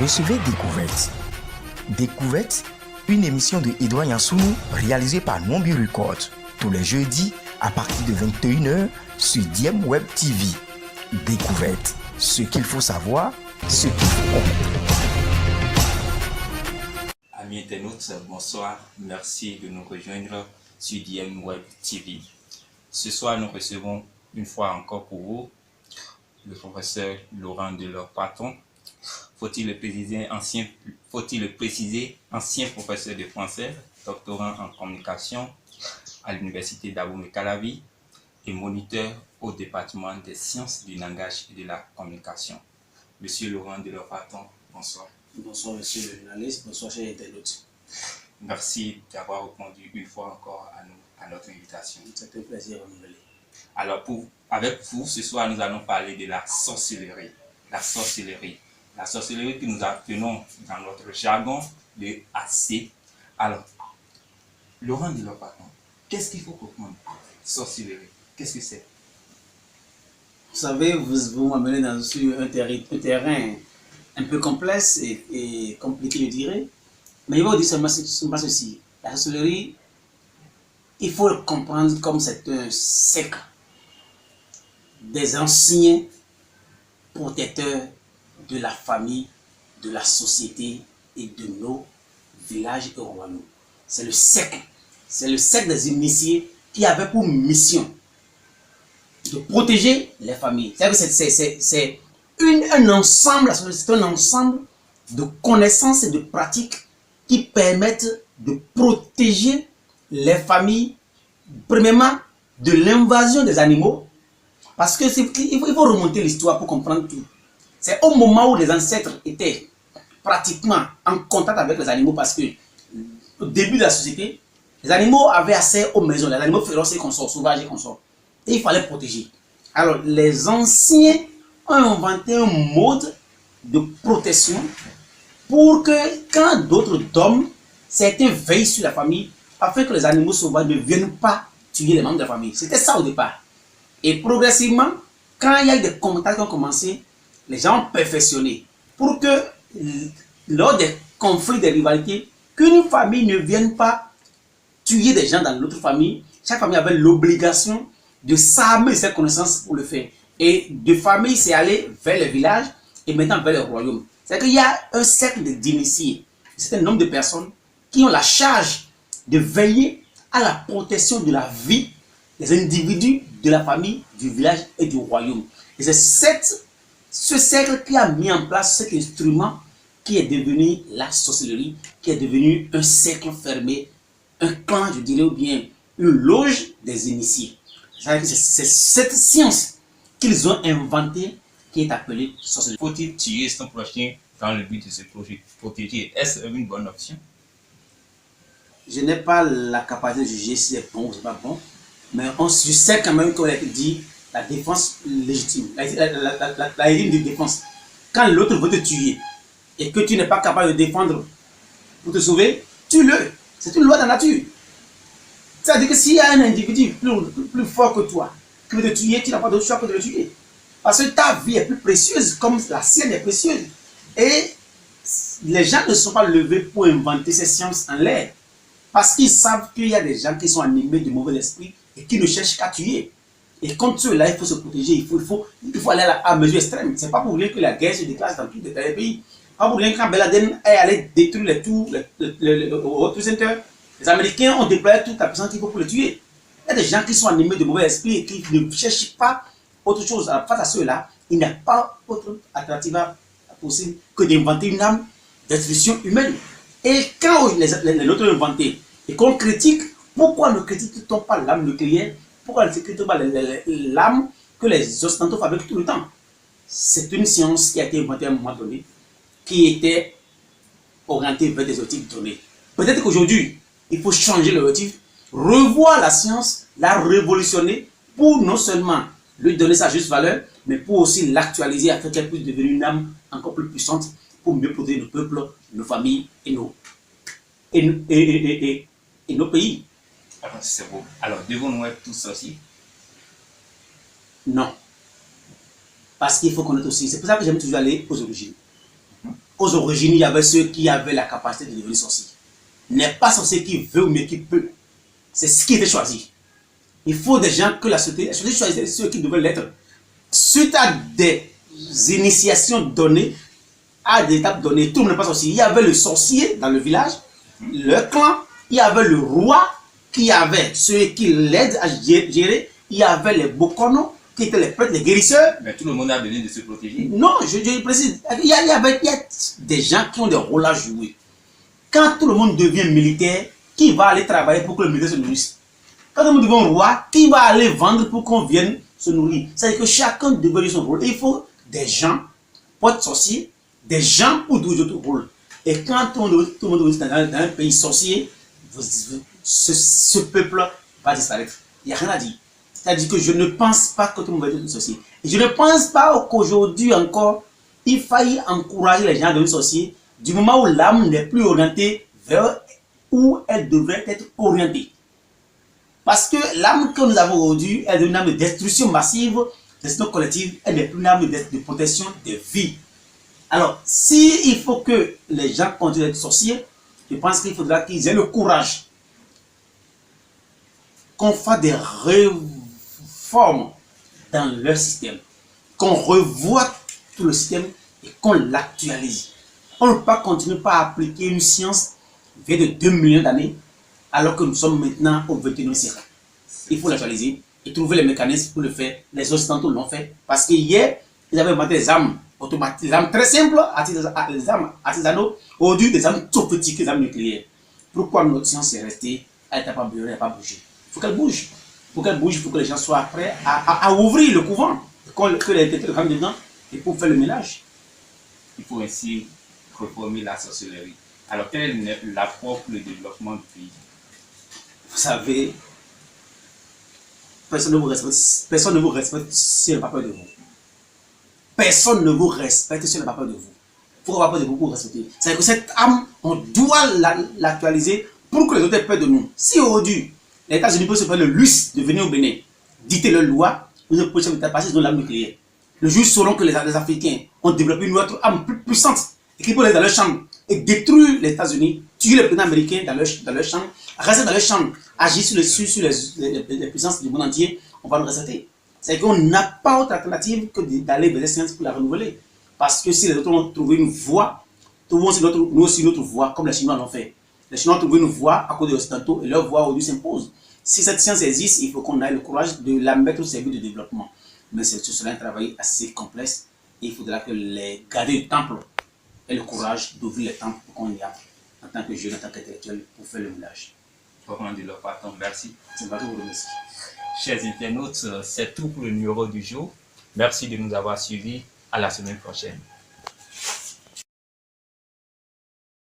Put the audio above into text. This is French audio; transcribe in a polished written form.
recevez Découverte. Découverte, une émission de Edouard Yansounou réalisée par Nombi Records tous les jeudis à partir de 21h sur Diem Web TV. Découverte, ce qu'il faut savoir, ce qu'il faut comprendre. Amis internautes, bonsoir. Merci de nous rejoindre sur Diem Web TV. Ce soir, nous recevons une fois encore pour vous le professeur Laurent Delors-Paton. Faut-il le préciser, ancien professeur de français, doctorant en communication à l'université d'Abomey-Calavi et moniteur au département des sciences du langage et de la communication. Monsieur Laurent Delors-Paton, bonsoir. Bonsoir monsieur le journaliste, bonsoir chers internautes. Merci d'avoir répondu une fois encore à notre invitation. C'est un plaisir renouvelé. Alors, avec vous, ce soir, nous allons parler de la sorcellerie. La sorcellerie. La sorcellerie que nous appelons dans notre jargon le AC. Alors, Laurent Delors-Paton, qu'est-ce qu'il faut comprendre? Sorcellerie, qu'est-ce que c'est? Vous savez, vous m'amenez dans un terrain un peu complexe et compliqué, je dirais. Mais il va vous dire seulement ceci. La sorcellerie, il faut le comprendre comme c'est un secret des anciens protecteurs de la famille, de la société et de nos villages et royaumes. C'est le secret des initiés qui avait pour mission de protéger les familles. C'est un ensemble de connaissances et de pratiques qui permettent de protéger les familles, premièrement, de l'invasion des animaux, parce que il faut remonter l'histoire pour comprendre tout. C'est au moment où les ancêtres étaient pratiquement en contact avec les animaux, parce que au début de la société, les animaux avaient accès aux maisons, les animaux féroces et consorts, sauvages et consorts, et il fallait protéger. Alors, les anciens ont inventé un mode de protection pour que quand d'autres dorment, certains veillent sur la famille afin que les animaux sauvages ne viennent pas tuer les membres de la famille. C'était ça au départ. Et progressivement, quand il y a eu des contacts qui ont commencé, les gens ont perfectionné pour que lors des conflits, des rivalités, qu'une famille ne vienne pas tuer des gens dans l'autre famille. Chaque famille avait l'obligation de s'armer ses connaissances pour le faire. Et de famille, c'est aller vers les villages et maintenant vers le royaume. C'est-à-dire qu'il y a un cercle d'initiés, c'est un nombre de personnes qui ont la charge de veiller à la protection de la vie des individus, de la famille, du village et du royaume. Et c'est ce cercle qui a mis en place cet instrument qui est devenu la sorcellerie, qui est devenu un cercle fermé, un clan, je dirais, ou bien une loge des initiés. C'est cette science qu'ils ont inventée qui est appelée sorcellerie. Faut-il tuer son prochain dans le but de se protéger? Est-ce une bonne option? Je n'ai pas la capacité de juger si c'est bon ou c'est pas bon, mais je sais quand même qu'on a dit la défense légitime, la ligne de défense. Quand l'autre veut te tuer et que tu n'es pas capable de défendre pour te sauver, tue-le. C'est une loi de la nature. C'est-à-dire que s'il y a un individu plus fort que toi qui veut te tuer, tu n'as pas d'autre choix que de le tuer. Parce que ta vie est plus précieuse comme la sienne est précieuse. Et les gens ne sont pas levés pour inventer ces sciences en l'air. Parce qu'ils savent qu'il y a des gens qui sont animés de mauvais esprit et qui ne cherchent qu'à tuer. Et contre ceux-là, il faut se protéger, il faut aller à mesure extrême. Ce n'est pas pour rien que la guerre se déclenche dans tous les pays. Pas pour rien que quand Ben Laden est allé détruire le World Trade Center, les Américains ont déployé toute la puissance qu'il faut pour le tuer. Il y a des gens qui sont animés de mauvais esprit et qui ne cherchent pas autre chose. Alors, face à ceux-là, il n'y a pas autre alternative possible que d'inventer une arme destruction humaine. Et quand l'autre est inventé et qu'on critique, pourquoi ne critique-t-on pas l'arme nucléaire? Pourquoi ne critique-t-on pas l'arme que les Occidentaux fabriquent tout le temps? C'est une science qui a été inventée à un moment donné, qui était orientée vers des objectifs donnés. Peut-être qu'aujourd'hui, il faut changer l'objectif, revoir la science, la révolutionner pour non seulement lui donner sa juste valeur, mais pour aussi l'actualiser afin qu'elle puisse devenir une âme encore plus puissante pour mieux protéger nos peuples, nos familles et nos pays. Alors, c'est beau. Alors, devons-nous être tous sorciers? Non. Parce qu'il faut connaître aussi. C'est pour ça que j'aime toujours aller aux origines. aux origines, il y avait ceux qui avaient la capacité de devenir sorcier. N'est pas sorcier qui veut mais qui peut. C'est ce qui était choisi. Il faut des gens que la société choisissait ceux qui devaient l'être. Suite à des initiations données, à des étapes données, tout le monde n'est pas sorcier. Il y avait le sorcier dans le village, le clan, il y avait le roi qui avait ceux qui l'aident à gérer, il y avait les bokonos qui étaient les prêtres, les guérisseurs. Mais tout le monde a besoin de se protéger. Non, je précise, il y a des gens qui ont des rôles à jouer. Quand tout le monde devient militaire, qui va aller travailler pour que le militaire se nourrisse? Quand tout le monde devient roi, qui va aller vendre pour qu'on vienne se nourrir? C'est-à-dire que chacun devait jouer son rôle. Et il faut des gens pour être sorcier, des gens pour jouer d'autres rôles. Et quand tout le monde est dans un pays sorcier, ce peuple va disparaître. Il n'y a rien à dire. C'est-à-dire que je ne pense pas que tout le monde va être sorcier. Et je ne pense pas qu'aujourd'hui encore, il faille encourager les gens à devenir sorciers du moment où l'âme n'est plus orientée vers où elle devrait être orientée. Parce que l'âme que nous avons aujourd'hui est une âme de destruction massive, de destruction collective, elle n'est plus une âme de protection des vies. Alors, s'il faut que les gens continuent d'être sorciers, je pense qu'il faudra qu'ils aient le courage qu'on fasse des réformes dans leur système, qu'on revoie tout le système et qu'on l'actualise. On ne peut pas continuer par appliquer une science vieille de 2 millions d'années alors que nous sommes maintenant au 21e siècle. Il faut l'actualiser et trouver les mécanismes pour le faire. Les Occidentaux l'ont fait parce qu'hier, ils avaient inventé des armes automatiques, des armes très simples, des armes artisanaux, aujourd'hui des armes sophistiquées, des armes nucléaires. Pourquoi notre science est restée, elle n'a pas bougé, elle n'a pas bougé. Il faut qu'elle bouge. Pour qu'elle bouge, il faut que les gens soient prêts à ouvrir le couvent, que les têtes rentrent dedans et pour faire le ménage. Il faut ainsi reformer la sorcellerie. Alors, quel est l'apport pour le développement du pays? Vous savez, personne ne vous respecte si elle n'a pas peur de vous. Personne ne vous respecte si elle n'a pas peur de vous. Il faut avoir peur de vous pour vous respecter. C'est-à-dire que cette âme, on doit l'actualiser pour que les autres aient peur de nous. Si aujourd'hui, les États-Unis peuvent se faire le luxe de venir au Bénin, dicter leurs lois, vous pouvez passer dans l'arme nucléaire. Le jour sauront que les Africains ont développé une autre arme plus puissante et qui peut aller dans leur chambre et détruire les États-Unis, tuer les présidents américains dans leur chambre, rester dans leur chambre, agir sur les puissances du monde entier, on va nous respecter. C'est qu'on n'a pas autre alternative que d'aller vers les sciences pour la renouveler. Parce que si les autres ont trouvé une voie, trouvons nous aussi notre voie, comme les Chinois l'ont fait. Les Chinois ont trouvé une voie à cause des Occidentaux et leur voie aujourd'hui s'impose. Si cette science existe, il faut qu'on ait le courage de la mettre au service du développement. Mais ce sera un travail assez complexe et il faudra que les gardiens du temple aient le courage d'ouvrir les temples pour qu'on y aille en tant que jeune, en tant qu'intellectuel, pour faire le ménage. Merci. C'est vrai que vous remercie. Chers internautes, c'est tout pour le numéro du jour. Merci de nous avoir suivis. À la semaine prochaine.